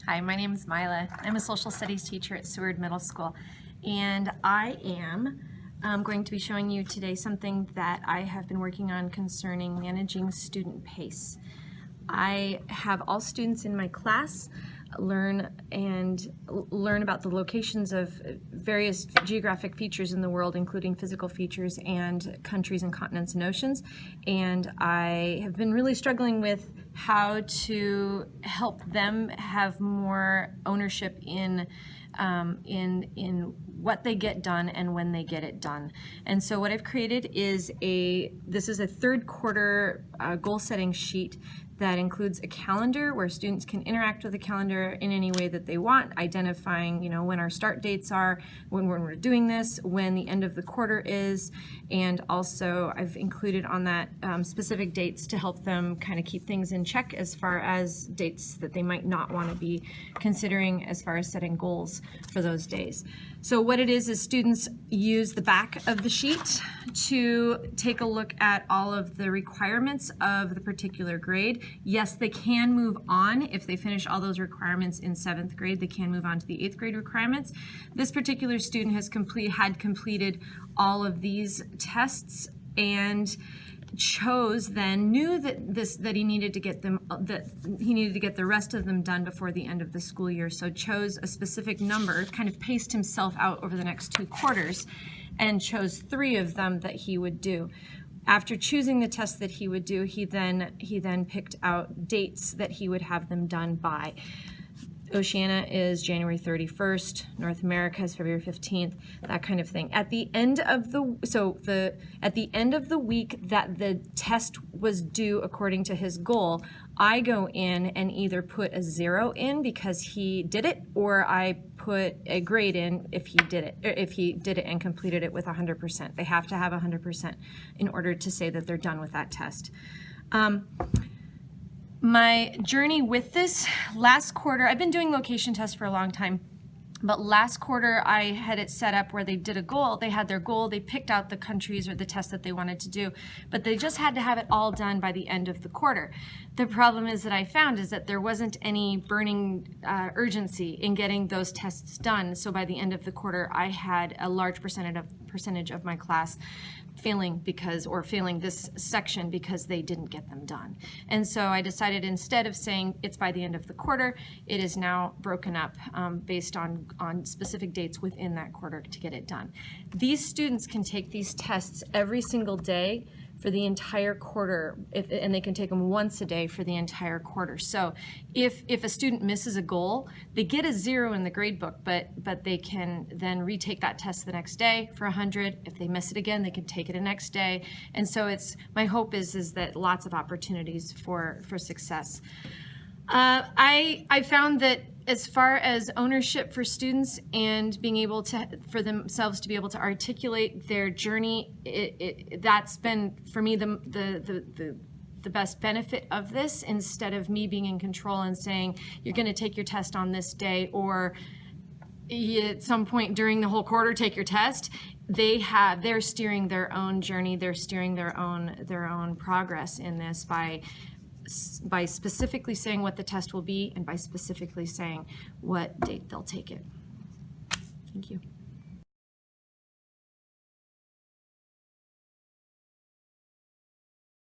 Hi, my name is Mila. I'm a social studies teacher at Seward Middle School, and I am going to be showing you today something that I have been working on concerning managing student pace. I have all students in my class learn about the locations of various geographic features in the world, including physical features and countries and continents and oceans. And I have been really struggling with how to help them have more ownership in what they get done and when they get it done. And so what I've created is this is a third quarter goal setting sheet that includes a calendar where students can interact with the calendar in any way that they want, identifying, when our start dates are, when we're doing this, when the end of the quarter is, and also I've included on that specific dates to help them kind of keep things in check as far as dates that they might not want to be considering as far as setting goals for those days. So what it is students use the back of the sheet to take a look at all of the requirements of the particular grade. Yes, they can move on if they finish all those requirements in 7th grade. They can move on to the 8th grade requirements. This particular student had completed all of these tests and knew that he needed to get the rest of them done before the end of the school year. So chose a specific number, kind of paced himself out over the next 2 quarters, and chose 3 of them that he would do. After choosing the test that he would do, he then picked out dates that he would have them done by. Oceania is January 31st, North America is February 15th, that kind of thing. At the end of the week that the test was due according to his goal, I go in and either put a 0 in because he did it, or I put a grade in if he did it and completed it with 100%. They have to have 100% in order to say that they're done with that test. My journey with this, last quarter, I've been doing location tests for a long time, but last quarter I had it set up where they did a goal. They had their goal, they picked out the countries or the tests that they wanted to do, but they just had to have it all done by the end of the quarter. The problem is that I found is that there wasn't any burning urgency in getting those tests done. So by the end of the quarter, I had a large percentage of my class failing this section because they didn't get them done. And so I decided, instead of saying it's by the end of the quarter, it is now broken up based on specific dates within that quarter to get it done. These students can take these tests every single day for the entire quarter, and they can take them once a day for the entire quarter. So if a student misses a goal, they get a 0 in the grade book, but they can then retake that test the next day for 100. If they miss it again, they can take it the next day. And so my hope is that lots of opportunities for success. I found that as far as ownership for students and being able for themselves to be able to articulate their journey, that's been for me the best benefit of this, instead of me being in control and saying you're going to take your test on this day, or at some point during the whole quarter take your test. They're steering their own journey, they're steering their own progress in this by specifically saying what the test will be and by specifically saying what date they'll take it. Thank you.